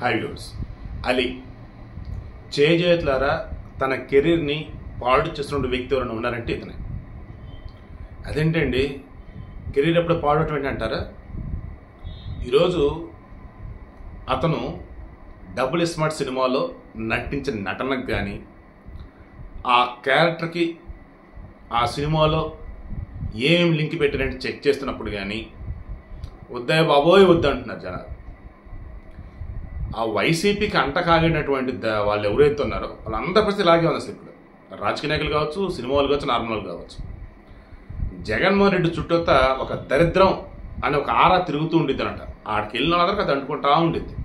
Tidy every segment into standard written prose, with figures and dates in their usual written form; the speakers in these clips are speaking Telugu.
హై వ్యూవర్స్, అలీ చేజేతులారా తన కెరీర్ని పాడు చేస్తున్న వ్యక్తి ఎవరైనా ఉన్నారంటే ఇతనే. అదేంటండి కెరీర్ ఎప్పుడు పాడటం అంటారా? ఈరోజు అతను డబుల్ స్మార్ట్ సినిమాలో నటించిన నటనకు కానీ, ఆ క్యారెక్టర్కి ఆ సినిమాలో ఏమేమి లింక్ పెట్టారంటే చెక్ చేస్తున్నప్పుడు కానీ వద్దాయి బాబోయ్ వద్దంటున్నారు జనాలు. ఆ వైసీపీకి అంట కాగినటువంటి వాళ్ళు ఎవరైతే ఉన్నారో వాళ్ళందరి పరిస్థితి ఇలాగే ఉంది. అసలు ఇప్పుడు రాజకీయ నాయకులు కావచ్చు, సినిమా వాళ్ళు కావచ్చు, నార్మల్ కావచ్చు, జగన్మోహన్ రెడ్డి చుట్టూత ఒక దరిద్రం అనే ఒక ఆరా తిరుగుతూ ఉండిద్ది అనట. ఆడికి వెళ్ళిన వాళ్ళకి అది అంటుకుంటా ఉండిద్ది.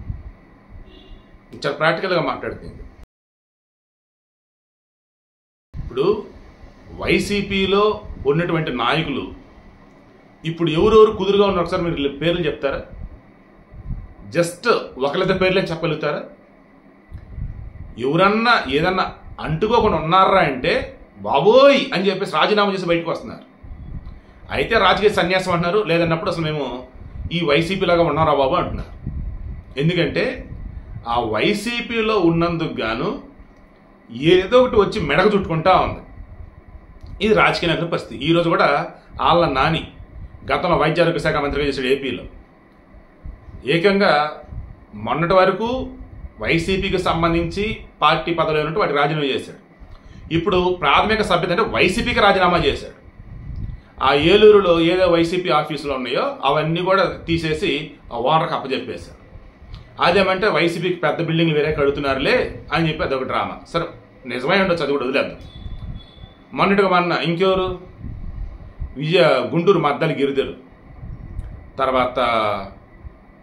చాలా ప్రాక్టికల్గా మాట్లాడుతుంది. ఇప్పుడు వైసీపీలో ఉన్నటువంటి నాయకులు ఇప్పుడు ఎవరెవరు కుదురుగా ఉన్నారు ఒకసారి మీరు పేర్లు చెప్తారా? జస్ట్ ఒకళ్ళిద్దరు పేర్లే చెప్పగలుగుతారా? ఎవరన్నా ఏదన్నా అంటుకోకుండా ఉన్నారా అంటే బాబోయ్ అని చెప్పేసి రాజీనామా చేసి బయటకు వస్తున్నారు. అయితే రాజకీయ సన్యాసం అంటున్నారు, లేదన్నప్పుడు అసలు మేము ఈ వైసీపీలాగా ఉన్నారా బాబు అంటున్నారు. ఎందుకంటే ఆ వైసీపీలో ఉన్నందుకు గాను ఏదో ఒకటి వచ్చి మెడకు చుట్టుకుంటా ఉంది. ఇది రాజకీయ నాయకుల పరిస్థితి. ఈరోజు కూడా ఆళ్ళ నాని గతంలో వైద్య ఆరోగ్య శాఖ మంత్రిగా చేశాడు ఏపీలో. ఏకంగా మొన్నటి వరకు వైసీపీకి సంబంధించి పార్టీ పదవిలో ఉన్నట్టు వాటికి రాజీనామా చేశాడు. ఇప్పుడు ప్రాథమిక సభ్యత అంటే వైసీపీకి రాజీనామా చేశాడు. ఆ ఏలూరులో ఏదో వైసీపీ ఆఫీసులో ఉన్నాయో అవన్నీ కూడా తీసేసి ఆ ఓనర్కి అప్పచెప్పేశారు. అదేమంటే వైసీపీకి పెద్ద బిల్డింగ్లు వేరే కడుతున్నారులే అని చెప్పి అదొక డ్రామా. సరే నిజమై ఉండొచ్చు, అది కూడా వదిలేద్దాం. మొన్నటిగా ఇంకెవరు గుంటూరు మద్దలి గిరిదలు, తర్వాత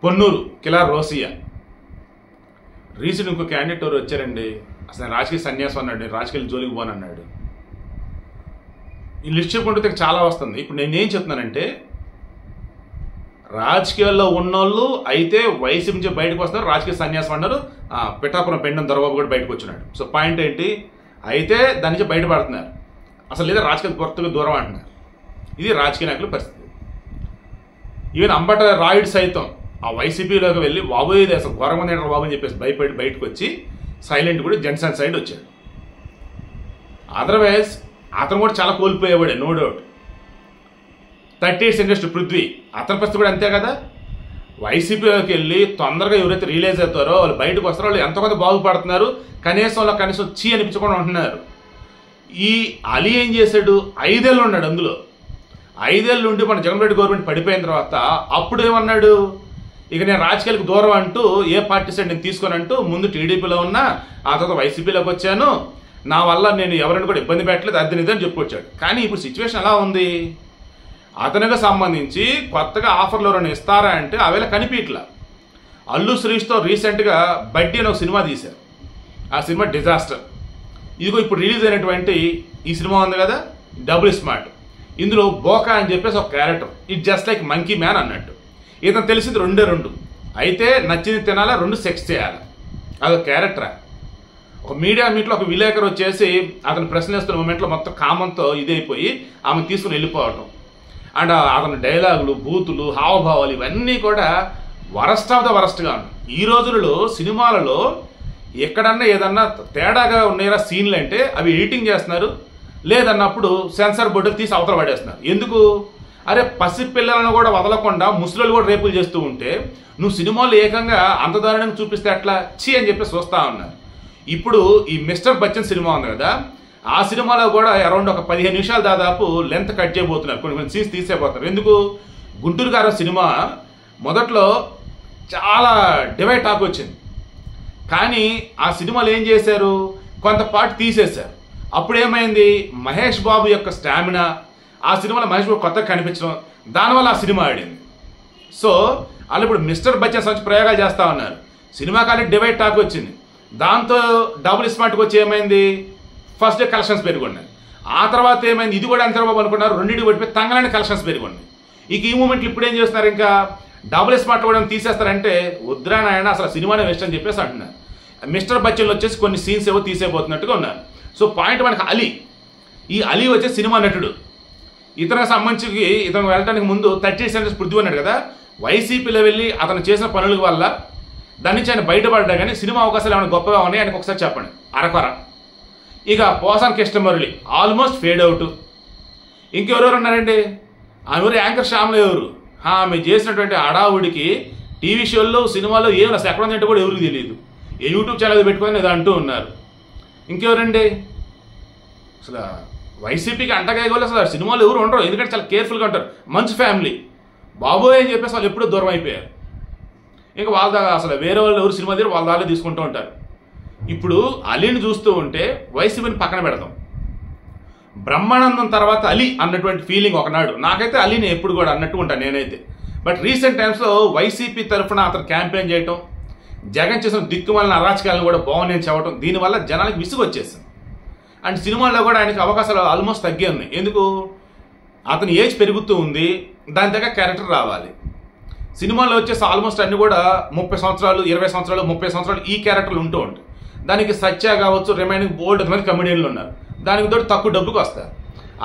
పొన్నూరు కిలార్ రోసియా, రీసెంట్ ఇంకో క్యాండిడేట్ ఎవరు వచ్చారండి, అసలు రాజకీయ సన్యాసం అన్నాడు, రాజకీయ జోలికి పోనన్నాడు. ఈ లిస్ట్ చెప్పుకుంటే చాలా వస్తుంది. ఇప్పుడు నేనేం చెప్తున్నానంటే రాజకీయాల్లో ఉన్నోళ్ళు అయితే వైసీపీ నుంచి బయటకు వస్తున్నారు, రాజకీయ సన్యాసం అన్నారు. పిఠాపురం పెండం దొరబాబు కూడా బయటకు వచ్చినాడు. సో పాయింట్ ఏంటి, అయితే దాని నుంచి బయటపడుతున్నారు, అసలు లేదా రాజకీయ పూర్తిగా దూరం అంటున్నారు. ఇది రాజకీయ నాయకుల పరిస్థితి. ఈవెన్ అంబట రాయుడు సైతం ఆ వైసీపీలోకి వెళ్ళి బాబోయ్ ఇది అసలు ఘోరంగా నేడు బాబు అని చెప్పేసి భయపడి బయటకు వచ్చి సైలెంట్ కూడా జనసేన సైడ్ వచ్చాడు. అదర్వైజ్ అతను కూడా చాలా కోల్పోయేవాడే, నో డౌట్. 38 ఇండస్ట్రీ పృథ్వీ, అతని పరిస్థితి కూడా అంతే కదా. వైసీపీలోకి వెళ్ళి తొందరగా ఎవరైతే రిలీజ్ అవుతారో వాళ్ళు బయటకు వస్తారో వాళ్ళు ఎంతమంది బాగుపడుతున్నారు, కనీసం చీ అనిపించకుండా ఉంటున్నారు. ఈ అలీ ఏం చేశాడు, 5 ఏళ్ళు ఉన్నాడు. అందులో 5 ఏళ్ళు ఉండి మన జగన్ రెడ్డి గవర్నమెంట్ పడిపోయిన తర్వాత అప్పుడు ఏమన్నాడు, ఇక నేను రాజకీయాలకు దూరం అంటూ ఏ పార్టీ సైడ్ నేను తీసుకొని అంటూ ముందు టీడీపీలో ఉన్నా, ఆ తర్వాత వైసీపీలోకి వచ్చాను, నా వల్ల నేను ఎవరిని కూడా ఇబ్బంది పెట్టలేదు, అది ఇదని చెప్పుకొచ్చాడు. కానీ ఇప్పుడు సిచ్యువేషన్ ఎలా ఉంది, అతనికి సంబంధించి కొత్తగా ఆఫర్లు ఎవరైనా ఇస్తారా అంటే అవేళ కనిపించట్లా. అల్లు శ్రీష్తో రీసెంట్గా బడ్డీ అని ఒక సినిమా తీశారు. ఆ సినిమా డిజాస్టర్. ఇదిగో ఇప్పుడు రిలీజ్ అయినటువంటి ఈ సినిమా ఉంది కదా డబుల్ స్మార్ట్, ఇందులో బోకా అని చెప్పేసి ఒక character, it just like monkey man అన్నట్టు. ఇతను తెలిసింది రెండు అయితే నచ్చింది తినాలా, 2 సెక్స్ చేయాలి, అదొక క్యారెక్టరా. ఒక మీడియా మీట్లో ఒక విలేకరు వచ్చేసి అతను ప్రశ్న వేస్తున్న మూమెంట్లో మొత్తం కామంతో ఇదైపోయి ఆమె తీసుకుని వెళ్ళిపోవటం. అండ్ అతని డైలాగులు, బూతులు, హావభావాలు ఇవన్నీ కూడా వరస్ట్ ఆఫ్ ద వరస్ట్గా ఉన్నాయి. ఈ రోజులలో సినిమాలలో ఎక్కడన్నా ఏదన్నా తేడాగా ఉన్నాయా సీన్లు అంటే అవి ఎడిటింగ్ చేస్తున్నారు, లేదన్నప్పుడు సెన్సార్ బోర్డులు తీసి అవతల పడేస్తున్నారు. ఎందుకు? అరే పసిపిల్లలను కూడా వదలకుండా ముసలు కూడా రేపులు చేస్తూ ఉంటే నువ్వు సినిమాలు ఏకంగా అంత దారుణంగా చూపిస్తే అట్లా చీ అని చెప్పి చూస్తా ఉన్నారు. ఇప్పుడు ఈ మిస్టర్ బచ్చన్ సినిమా ఉంది కదా, ఆ సినిమాలో కూడా అరౌండ్ ఒక 15 నిమిషాలు దాదాపు లెంత్ కట్ చేయబోతున్నారు, కొన్ని సీన్స్ తీసేపోతున్నారు. ఎందుకు? గుంటూరు గారు సినిమా మొదట్లో చాలా డివైడ్ టాక్ వచ్చింది, కానీ ఆ సినిమాలు ఏం చేశారు, కొంత పార్ట్ తీసేశారు. అప్పుడేమైంది, మహేష్ బాబు యొక్క స్టామినా ఆ సినిమాలో మహేష్ బాబు కొత్తగా కనిపించడం, దానివల్ల ఆ సినిమా ఆడింది. సో వాళ్ళు ఇప్పుడు మిస్టర్ బచ్చన్ సంచి ప్రయోగాలు చేస్తూ ఉన్నారు. సినిమా కానీ డివైడ్ టాక్ వచ్చింది, దాంతో డబుల్ స్మార్ట్కి వచ్చి ఏమైంది, ఫస్ట్ డే కలెక్షన్స్ పెరుగున్నాయి. ఆ తర్వాత ఏమైంది, ఇది కూడా అంతర్బాబు అనుకున్నారు, రెండింటికి పడిపోయి తంగలని కలెక్షన్స్ పెరుగున్నాయి. ఇక ఈ మూమెంట్లు ఇప్పుడు ఏం చేస్తున్నారు, ఇంకా డబుల్ స్మార్ట్ కూడా తీసేస్తారంటే వద్దురా నాయన అసలు సినిమానే వేస్ట్ అని చెప్పేసి అంటున్నారు. మిస్టర్ బచ్చన్లో వచ్చేసి కొన్ని సీన్స్ ఏవో తీసేయబోతున్నట్టుగా ఉన్నారు. సో పాయింట్ మనకి అలీ, ఈ అలీ వచ్చేసి సినిమా నటుడు. ఇతనికి సంబంధించి ఇతను వెళ్ళడానికి ముందు 38 సెంటర్స్ పృథ్వీ అన్నాడు కదా, వైసీపీలో వెళ్ళి అతను చేసిన పనుల వల్ల దాని నుంచి ఆయన బయటపడ్డా కానీ సినిమా అవకాశాలు ఏమైనా గొప్పగా ఉన్నాయి ఆయనకు ఒకసారి చెప్పండి. అరకొర. ఇక పోసాన్ కృష్ణమురళి ఆల్మోస్ట్ ఫేడ్ అవుట్. ఇంకెవరెవరు ఉన్నారండి? ఆమె యాంకర్ శ్యామల ఎవరు? ఆమె చేసినటువంటి హడావుడికి టీవీ షోల్లో సినిమాల్లో ఏం అసలు ఎక్కడ ఉందంటే కూడా ఎవరికి తెలియదు. ఏ యూట్యూబ్ ఛానల్ పెట్టుకొని ఇది అంటూ ఉన్నారు. ఇంకెవరండి? అసలు వైసీపీకి అంటగాయగోళ్ళు అసలు సినిమాలు ఎవరు ఉండరు, ఎందుకంటే చాలా కేర్ఫుల్గా ఉంటారు. మంచి ఫ్యామిలీ బాబోయ్ అని చెప్పేసి వాళ్ళు ఎప్పుడూ దూరం అయిపోయారు. ఇంకా వాళ్ళ అసలు వేరే వాళ్ళు ఎవరు సినిమా దగ్గర వాళ్ళ దాళ్ళే తీసుకుంటూ ఉంటారు. ఇప్పుడు అలీని చూస్తూ ఉంటే వైసీపీని పక్కన పెడతాం. బ్రహ్మానందం తర్వాత అలీ అన్నటువంటి ఫీలింగ్ ఒకనాడు నాకైతే అలీని ఎప్పుడు కూడా అన్నట్టు ఉంటాను నేనైతే. బట్ రీసెంట్ టైమ్స్లో వైసీపీ తరఫున అతను క్యాంపెయిన్ చేయటం, జగన్ చేసిన దిక్కుమాలిన అరాచకాలను కూడా బాగున్నాయని చెప్పడం, దీనివల్ల జనానికి విసుగు వచ్చేసింది. అండ్ సినిమాల్లో కూడా ఆయనకి అవకాశాలు ఆల్మోస్ట్ తగ్గే ఉన్నాయి. ఎందుకు? అతని ఏజ్ పెరుగుతూ ఉంది, దాని దగ్గర క్యారెక్టర్ రావాలి. సినిమాల్లో వచ్చేసి ఆల్మోస్ట్ అన్ని కూడా 30 సంవత్సరాలు 20 సంవత్సరాలు 30 సంవత్సరాలు ఈ క్యారెక్టర్లు ఉంటూ ఉంటాయి. దానికి సత్య కావచ్చు, రిమైనింగ్ బోల్డ్ మంది కమెడియన్లు ఉన్నారు, దానికి తోటి తక్కువ డబ్బుకి వస్తారు.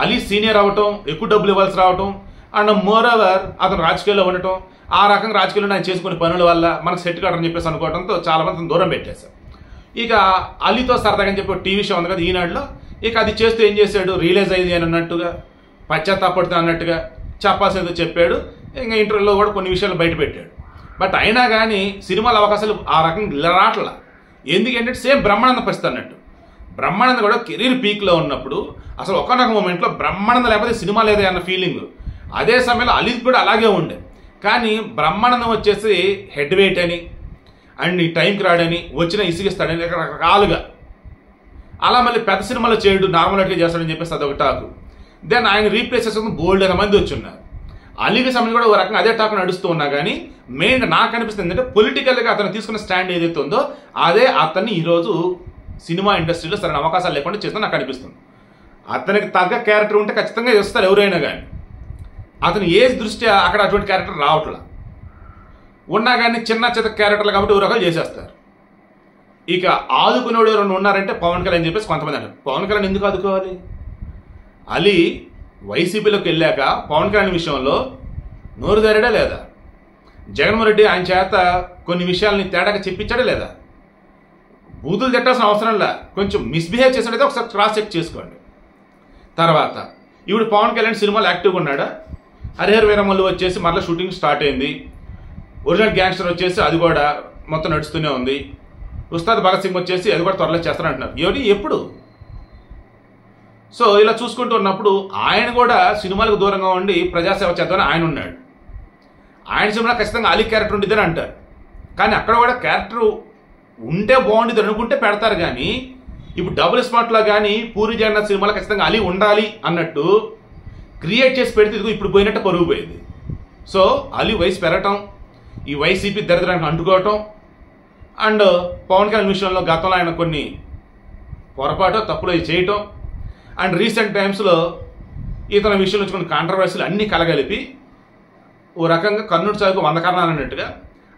అలీ సీనియర్ అవ్వటం, ఎక్కువ డబ్బులు ఇవ్వాల్సి రావటం, అండ్ మోర్ ఓవర్ అతను రాజకీయాల్లో ఉండటం, ఆ రకంగా రాజకీయాల్లో ఆయన చేసుకునే పనుల వల్ల మనకు సెట్ కాడని చెప్పేసి అనుకోవడంతో చాలా మంది దూరం పెట్టేశారు. ఇక అలీతో సరదాగా అని చెప్పి టీవీ షో ఉంది కదా ఈనాడులో, ఇక అది చేస్తూ ఏం చేశాడు? రిలీజ్ అయింది అని అన్నట్టుగా, పశ్చాత్తాపడుతుంది అన్నట్టుగా చెప్పాల్సిందో చెప్పాడు. ఇంకా ఇంటర్వ్యూలో కూడా కొన్ని విషయాలు బయట పెట్టాడు. బట్ అయినా కానీ సినిమాల అవకాశాలు ఆ రకంగా రావట్లా. ఎందుకంటే సేమ్ బ్రహ్మానంద పరిస్థితి అన్నట్టు. బ్రహ్మానంద కూడా కెరీర్ పీక్లో ఉన్నప్పుడు అసలు ఒకనొక మూమెంట్లో బ్రహ్మానంద లేకపోతే సినిమా లేదే అన్న ఫీలింగ్. అదే సమయంలో అలీ కూడా అలాగే ఉండే. కానీ బ్రహ్మానందం వచ్చేసి హెడ్ వెయిట్ అని అండ్ ఈ టైంకి రాడని, వచ్చిన ఇసిగిస్తాడని రకరకాలుగా, అలా మళ్ళీ పెద్ద సినిమాలో చేయడు, నార్మల్ అట్లా చేస్తాడని చెప్పేసి అదొక టాకు. దెన్ ఆయన రీప్లేస్ చేసుకుని బోల్డ్ మంది వచ్చి ఉన్నారు. అలీకి సంబంధించి కూడా ఒక రకంగా అదే టాక్ నడుస్తూ ఉన్నా కానీ మెయిన్గా నాకు అనిపిస్తుంది ఏంటంటే పొలిటికల్గా అతను తీసుకున్న స్టాండ్ ఏదైతే ఉందో అదే అతన్ని ఈరోజు సినిమా ఇండస్ట్రీలో సరైన అవకాశాలు లేకుండా చేస్తే నాకు అనిపిస్తుంది. అతనికి తగ్గ క్యారెక్టర్ ఉంటే ఖచ్చితంగా చేస్తారు ఎవరైనా కానీ. అతని ఏజ్ దృష్ట్యా అక్కడ అటువంటి క్యారెక్టర్ రావట్లా. ఉన్నా కానీ చిన్న చిన్న క్యారెక్టర్లు కాబట్టి ఒక రకాలు చేసేస్తారు. ఇక ఆదుకునేవాడు ఎవరైనా ఉన్నారంటే పవన్ కళ్యాణ్ అని చెప్పేసి కొంతమంది అంటారు. పవన్ కళ్యాణ్ ఎందుకు ఆదుకోవాలి? అలీ వైసీపీలోకి వెళ్ళాక పవన్ కళ్యాణ్ విషయంలో నోరు జారాడా లేదా? జగన్మోహన్ రెడ్డి ఆయన చేత కొన్ని విషయాల్ని తేడాగా చెప్పించాడా లేదా? బూతులు తిట్టాల్సిన అవసరం లే, కొంచెం మిస్బిహేవ్ చేసినట్టయితే ఒకసారి క్రాస్ చెక్ చేసుకోండి. తర్వాత ఇప్పుడు పవన్ కళ్యాణ్ సినిమాలో యాక్టివ్గా ఉన్నాడా? హరిహర వీరమల్లు వచ్చేసి మరలా షూటింగ్ స్టార్ట్ అయింది. ఒరిజినల్ గ్యాంగ్స్టర్ వచ్చేసి అది కూడా మొత్తం నడుస్తూనే ఉంది. ఉస్తాద్ భగత్ సింగ్ వచ్చేసి అది కూడా త్వరలో చేస్తారంటున్నారు. ఎవరి ఎప్పుడు? సో ఇలా చూసుకుంటూ ఉన్నప్పుడు ఆయన కూడా సినిమాలకు దూరంగా ఉండి ప్రజాసేవ చేద్దామని ఆయన ఉన్నాడు. ఆయన సినిమా ఖచ్చితంగా అలీ క్యారెక్టర్ ఉండిద్దని అంటారు. కానీ అక్కడ కూడా క్యారెక్టర్ ఉంటే బాగుండేది అనుకుంటే పెడతారు. కానీ ఇప్పుడు డబుల్ స్మార్ట్లో కానీ పూరి జగన్నాథ్ సినిమాలో ఖచ్చితంగా అలీ ఉండాలి అన్నట్టు క్రియేట్ చేసి పెడితే ఇదిగో ఇప్పుడు పోయినట్టు పరుగు పోయింది. సో అలీ వయసు పెరగటం, ఈ వైసీపీ దరిద్రానికి అంటుకోవటం, అండ్ పవన్ కళ్యాణ్ విషయంలో గతంలో ఆయన కొన్ని పొరపాటు తప్పులు చేయటం, అండ్ రీసెంట్ టైమ్స్లో ఇతని విషయంలో వచ్చి కొన్ని కాంట్రవర్సీలు అన్నీ కలగలిపి ఓ రకంగా కర్ణుడి చావుకు 100 కారణాలు అన్నట్టుగా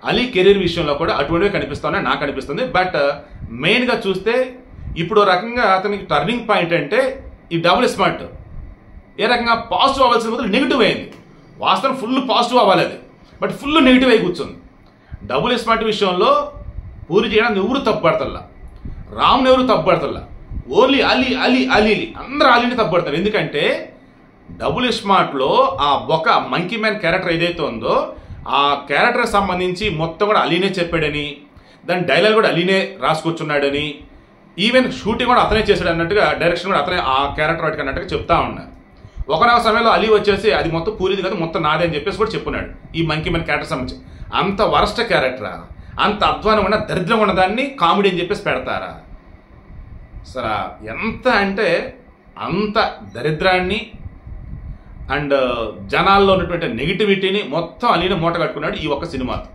అలీ కెరీర్ విషయంలో కూడా అటువంటివి కనిపిస్తాయని నాకు అనిపిస్తుంది. బట్ మెయిన్గా చూస్తే ఇప్పుడు రకంగా అతనికి టర్నింగ్ పాయింట్ అంటే ఈ డబుల్ స్మార్ట్ ఏ రకంగా పాజిటివ్ అవ్వాల్సిన బదులు నెగిటివ్ అయింది. వాస్తవం ఫుల్ పాజిటివ్ అవ్వాలి అది, బట్ ఫుల్ నెగిటివ్ అయి కూర్చుంది. డబుల్ స్మార్ట్ విషయంలో పూరి చేయడానికి ఎవరు తప్పుపడతల్లా, రామ్ని ఎవరు తప్పుపడతల్లా, ఓన్లీ అలీ అలీ అలీ అందరూ అలీని తప్పుపడతారు. ఎందుకంటే డబుల్ స్మార్ట్లో ఆ ఒక మంకీ మ్యాన్ క్యారెక్టర్ ఏదైతే ఉందో ఆ క్యారెక్టర్కి సంబంధించి మొత్తం కూడా అలీనే చెప్పాడని, దాని డైలాగ్ కూడా అలీనే రాసుకొచ్చున్నాడని, ఈవెన్ షూటింగ్ కూడా అతనే చేశాడు అన్నట్టుగా, డైరెక్షన్ కూడా అతనే ఆ క్యారెక్టర్ వాటికి అన్నట్టుగా చెప్తా ఉన్నారు. ఒకనొక సమయంలో అలీ వచ్చేసి అది మొత్తం పూరిది కాదు మొత్తం నాదే అని చెప్పేసి కూడా చెప్పున్నాడు. ఈ మంకీ మ్యాన్ క్యారెక్టర్ సంబంధించి అంత వరస్ట్ క్యారెక్టరా, అంత అధ్వానం ఉన్న దరిద్రం ఉన్నదాన్ని కామెడీ అని చెప్పేసి పెడతారా? సరే ఎంత అంటే అంత దరిద్రాన్ని అండ్ జనాల్లో ఉన్నటువంటి నెగిటివిటీని మొత్తం అలీని మూట కట్టుకున్నాడు ఈ ఒక్క సినిమాతో.